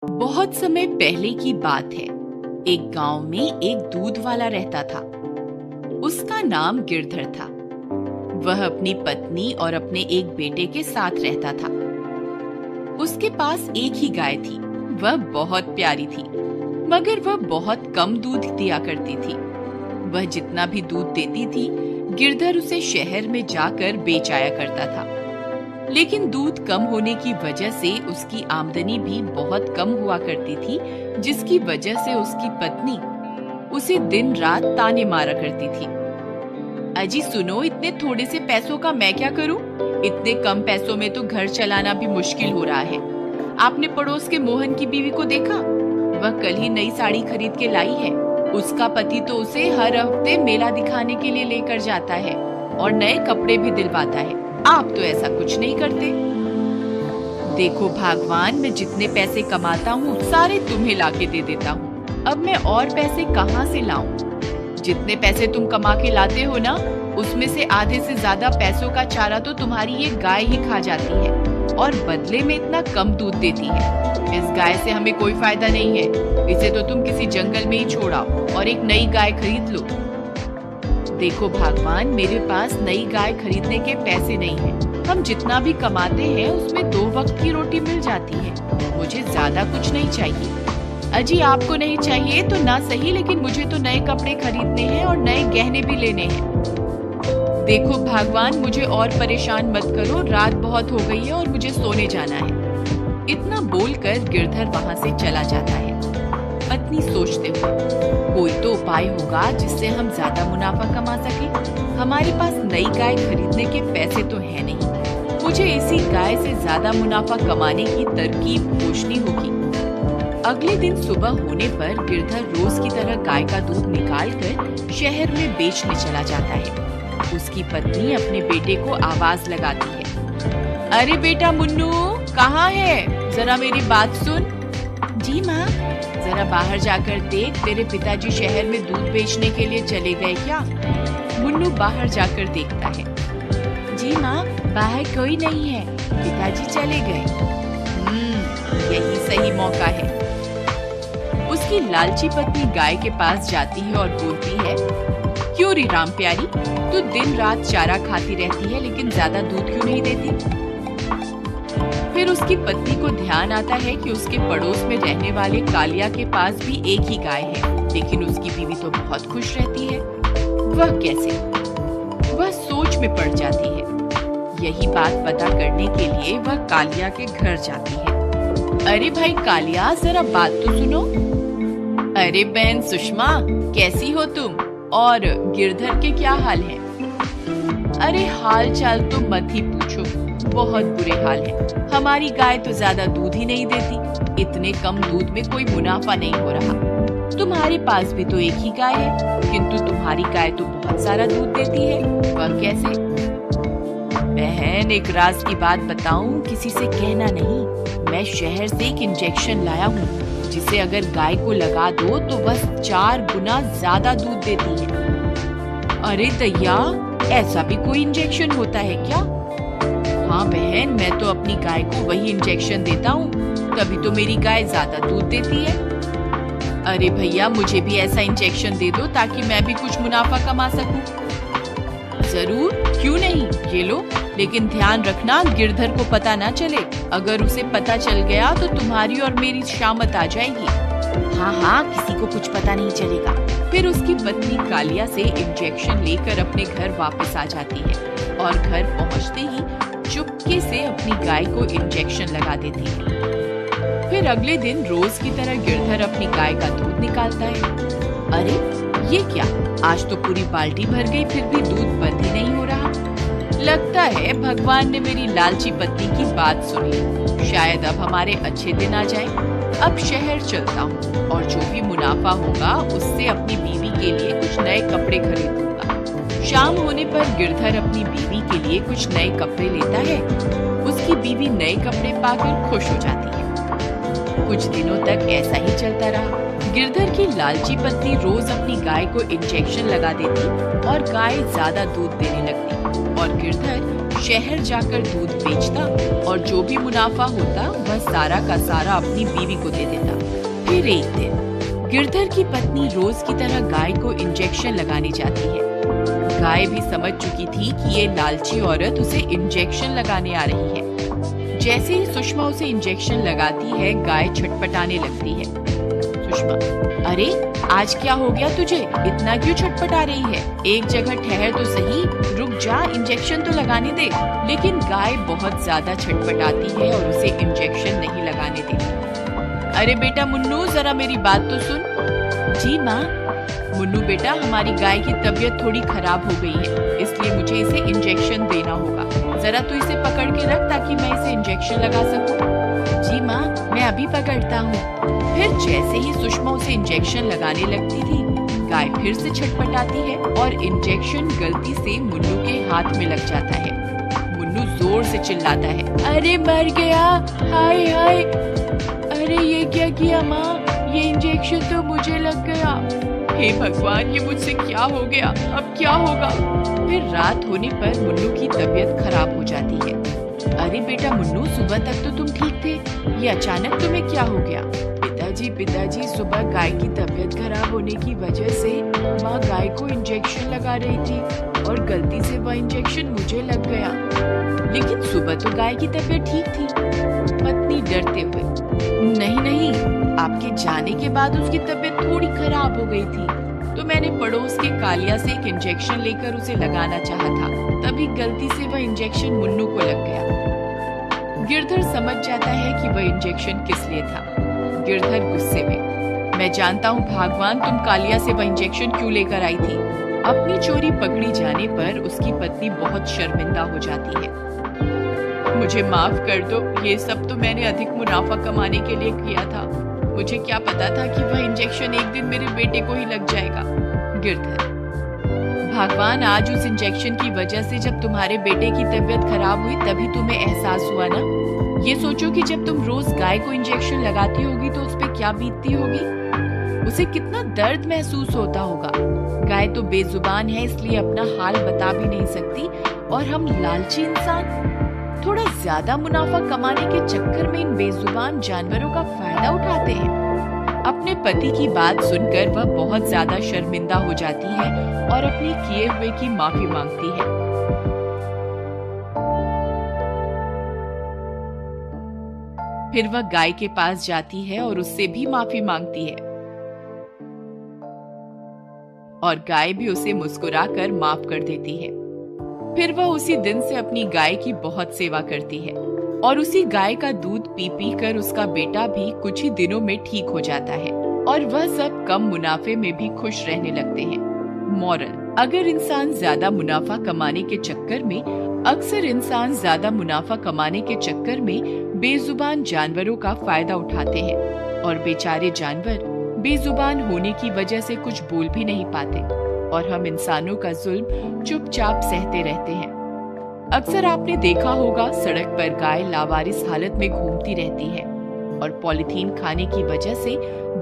बहुत समय पहले की बात है। एक गांव में एक दूध वाला रहता था। उसका नाम गिरधर था। वह अपनी पत्नी और अपने एक बेटे के साथ रहता था। उसके पास एक ही गाय थी। वह बहुत प्यारी थी, मगर वह बहुत कम दूध दिया करती थी। वह जितना भी दूध देती थी, गिरधर उसे शहर में जाकर बेच आया करता था। लेकिन दूध कम होने की वजह से उसकी आमदनी भी बहुत कम हुआ करती थी, जिसकी वजह से उसकी पत्नी उसे दिन रात ताने मारा करती थी। अजी सुनो, इतने थोड़े से पैसों का मैं क्या करूं? इतने कम पैसों में तो घर चलाना भी मुश्किल हो रहा है। आपने पड़ोस के मोहन की बीवी को देखा? वह कल ही नई साड़ी खरीद के लाई है। उसका पति तो उसे हर हफ्ते मेला दिखाने के लिए लेकर जाता है और नए कपड़े भी दिलवाता है। आप तो ऐसा कुछ नहीं करते। देखो भगवान, मैं जितने पैसे कमाता हूँ सारे तुम्हें लाके दे देता हूँ। अब मैं और पैसे कहाँ से लाऊं? जितने पैसे तुम कमा के लाते हो ना, उसमें से आधे से ज्यादा पैसों का चारा तो तुम्हारी ये गाय ही खा जाती है और बदले में इतना कम दूध देती है। इस गाय से हमें कोई फायदा नहीं है। इसे तो तुम किसी जंगल में ही छोड़ आओ और एक नई गाय खरीद लो। देखो भगवान, मेरे पास नई गाय खरीदने के पैसे नहीं हैं। हम जितना भी कमाते हैं उसमें 2 वक्त की रोटी मिल जाती है। मुझे ज्यादा कुछ नहीं चाहिए। अजी आपको नहीं चाहिए तो ना सही, लेकिन मुझे तो नए कपड़े खरीदने हैं और नए गहने भी लेने हैं। देखो भगवान, मुझे और परेशान मत करो। रात बहुत हो गई है और मुझे सोने जाना है। इतना बोलकर गिरधर वहाँ से चला जाता है। पत्नी सोचते हुए, कोई तो उपाय होगा जिससे हम ज्यादा मुनाफा कमा सके। हमारे पास नई गाय खरीदने के पैसे तो है नहीं। मुझे इसी गाय से ज्यादा मुनाफा कमाने की तरकीब खोजनी होगी। अगले दिन सुबह होने पर गिरधर रोज की तरह गाय का दूध निकालकर शहर में बेचने चला जाता है। उसकी पत्नी अपने बेटे को आवाज लगाती है, अरे बेटा मुन्नू, कहाँ है? जरा मेरी बात सुन। जी माँ। जरा बाहर जाकर देख, तेरे पिताजी शहर में दूध बेचने के लिए चले गए क्या? मुन्नू बाहर जाकर देखता है। जी माँ, बाहर कोई नहीं है, पिताजी चले गए। यही सही मौका है। उसकी लालची पत्नी गाय के पास जाती है और बोलती है, क्यों री राम प्यारी, तू दिन रात चारा खाती रहती है लेकिन ज्यादा दूध क्यों नहीं देती? फिर उसकी पत्नी को ध्यान आता है कि उसके पड़ोस में रहने वाले कालिया के पास भी एक ही गाय है, लेकिन उसकी बीवी तो बहुत खुश रहती है। वह कैसे? वह सोच में पड़ जाती है। यही बात पता करने के लिए वह कालिया के घर जाती है। अरे भाई कालिया, जरा बात तो सुनो। अरे बहन सुषमा, कैसी हो तुम? और गिरधर के क्या हाल है? अरे हाल चाल तो मत ही पूछो, बहुत बुरे हाल है। हमारी गाय तो ज्यादा दूध ही नहीं देती। इतने कम दूध में कोई मुनाफा नहीं हो रहा। तुम्हारे पास भी तो एक ही गाय है, किंतु तुम्हारी गाय तो बहुत सारा दूध देती है। वह कैसे? बहन, एक राज की बात बताऊं, किसी से कहना नहीं। मैं शहर से एक इंजेक्शन लाया हूँ, जिसे अगर गाय को लगा दो तो बस 4 गुना ज्यादा दूध देती है। अरे दैया, ऐसा भी कोई इंजेक्शन होता है क्या? हाँ बहन, मैं तो अपनी गाय को वही इंजेक्शन देता हूँ, तभी तो मेरी गाय ज्यादा दूध देती है। अरे भैया, मुझे भी ऐसा इंजेक्शन दे दो ताकि मैं भी कुछ मुनाफा कमा सकूं। जरूर, क्यों नहीं, ये लो। लेकिन ध्यान रखना, गिरधर को पता ना चले। अगर उसे पता चल गया तो तुम्हारी और मेरी शामत आ जाएगी। हाँ हाँ, किसी को कुछ पता नहीं चलेगा। फिर उसकी पत्नी कालिया से इंजेक्शन लेकर अपने घर वापस आ जाती है और घर पहुँचते ही चुपके से अपनी गाय को इंजेक्शन लगा देती है। फिर अगले दिन रोज की तरह गिरधर अपनी गाय का दूध निकालता है। अरे ये क्या, आज तो पूरी बाल्टी भर गई, फिर भी दूध बंद ही नहीं हो रहा। लगता है भगवान ने मेरी लालची पत्नी की बात सुन ली। शायद अब हमारे अच्छे दिन आ जाए। अब शहर चलता हूँ और जो भी मुनाफा होगा उससे अपनी बीवी के लिए कुछ नए कपड़े खरीदूंगा। शाम होने पर गिरधर अपनी बीवी के लिए कुछ नए कपड़े लेता है। उसकी बीवी नए कपड़े पाकर खुश हो जाती है। कुछ दिनों तक ऐसा ही चलता रहा। गिरधर की लालची पत्नी रोज अपनी गाय को इंजेक्शन लगा देती और गाय ज्यादा दूध देने लगती और गिरधर शहर जाकर दूध बेचता और जो भी मुनाफा होता वह सारा का सारा अपनी बीवी को दे देता। फिर एक दिन गिरधर की पत्नी रोज की तरह गाय को इंजेक्शन लगाने जाती है। गाय भी समझ चुकी थी कि ये लालची औरत उसे इंजेक्शन लगाने आ रही है। जैसे ही सुषमा उसे इंजेक्शन लगाती है, गाय छटपटाने लगती है। सुषमा, अरे आज क्या हो गया तुझे? इतना क्यों छटपटा रही है? एक जगह ठहर तो सही, रुक जा, इंजेक्शन तो लगाने दे। लेकिन गाय बहुत ज्यादा छटपटाती है और उसे इंजेक्शन नहीं लगाने देती। अरे बेटा मुन्नू, जरा मेरी बात तो सुन। जी माँ। मुन्नू बेटा, हमारी गाय की तबीयत थोड़ी खराब हो गई है, इसलिए मुझे इसे इंजेक्शन देना होगा। जरा तू इसे पकड़ के रख ताकि मैं इसे इंजेक्शन लगा सकूं। जी माँ, मैं अभी पकड़ता हूँ। फिर जैसे ही सुषमा उसे इंजेक्शन लगाने लगती थी, गाय फिर से छटपटाती है और इंजेक्शन गलती से मुन्नू के हाथ में लग जाता है। मुन्नू जोर से चिल्लाता है, अरे मर गया, हाय हाय। अरे ये क्या किया माँ? ये इंजेक्शन तो मुझे लग गया। हे भगवान, ये मुझसे क्या हो गया? अब क्या होगा? फिर रात होने पर मुन्नू की तबीयत खराब हो जाती है। अरे बेटा मुन्नू, सुबह तक तो तुम ठीक थे, ये अचानक तुम्हें क्या हो गया? पिताजी, सुबह गाय की तबीयत खराब होने की वजह से माँ गाय को इंजेक्शन लगा रही थी और गलती से वह इंजेक्शन मुझे लग गया। लेकिन सुबह तो गाय की तबीयत ठीक थी। पत्नी डरते हुए, नहीं, आपके जाने के बाद उसकी तबीयत थोड़ी खराब हो गई थी, तो मैंने पड़ोस के कालिया से एक इंजेक्शन लेकर उसे लगाना चाहा था, तभी गलती से वह इंजेक्शन मुन्नू को लग गया। गिरधर समझ जाता है कि वह इंजेक्शन किस लिए था। गिरधर गुस्से में, मैं जानता हूँ भगवान, तुम कालिया से वह इंजेक्शन क्यों लेकर आई थी। अपनी चोरी पकड़ी जाने पर उसकी पत्नी बहुत शर्मिंदा हो जाती है। मुझे माफ कर दो, ये सब तो मैंने अधिक मुनाफा कमाने के लिए किया था। मुझे क्या पता था कि वह इंजेक्शन एक दिन मेरे बेटे को ही लग जाएगा। गिरधर, भगवान, आज उस इंजेक्शन की वजह से जब तुम्हारे बेटे की तबीयत खराब हुई तभी तुम्हें एहसास हुआ ना। ये सोचो कि जब तुम रोज गाय को इंजेक्शन लगाती होगी तो उस पे क्या बीतती होगी, उसे कितना दर्द महसूस होता होगा। गाय तो बेजुबान है, इसलिए अपना हाल बता भी नहीं सकती, और हम लालची इंसान थोड़ा ज्यादा मुनाफा कमाने के चक्कर में इन बेजुबान जानवरों का फायदा उठाते हैं। अपने पति की बात सुनकर वह बहुत ज्यादा शर्मिंदा हो जाती है और अपने किए हुए की माफी मांगती है। फिर वह गाय के पास जाती है और उससे भी माफी मांगती है, और गाय भी उसे मुस्कुराकर माफ कर देती है। फिर वह उसी दिन से अपनी गाय की बहुत सेवा करती है और उसी गाय का दूध पी पी कर उसका बेटा भी कुछ ही दिनों में ठीक हो जाता है और वह सब कम मुनाफे में भी खुश रहने लगते हैं। मॉरल, अगर इंसान ज्यादा मुनाफा कमाने के चक्कर में बेजुबान जानवरों का फायदा उठाते हैं और बेचारे जानवर बेजुबान होने की वजह से कुछ बोल भी नहीं पाते और हम इंसानों का जुल्म चुपचाप सहते रहते हैं। अक्सर आपने देखा होगा, सड़क पर गाय लावारिस हालत में घूमती रहती है और पॉलीथीन खाने की वजह से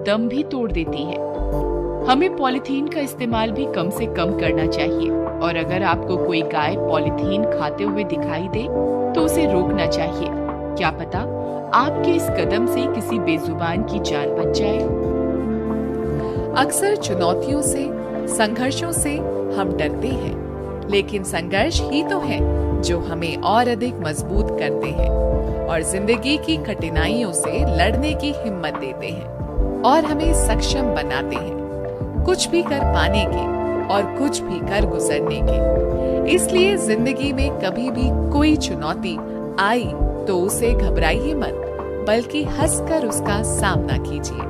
दम भी तोड़ देती है। हमें पॉलीथीन का इस्तेमाल भी कम से कम करना चाहिए और अगर आपको कोई गाय पॉलीथीन खाते हुए दिखाई दे तो उसे रोकना चाहिए। क्या पता आपके इस कदम से किसी बेजुबान की जान बच जाए। अक्सर चुनौतियों से, संघर्षों से हम डरते हैं, लेकिन संघर्ष ही तो है जो हमें और अधिक मजबूत करते हैं और जिंदगी की कठिनाइयों से लड़ने की हिम्मत देते हैं और हमें सक्षम बनाते हैं, कुछ भी कर पाने के और कुछ भी कर गुजरने के। इसलिए जिंदगी में कभी भी कोई चुनौती आई तो उसे घबराइए मत, बल्कि हंसकर उसका सामना कीजिए।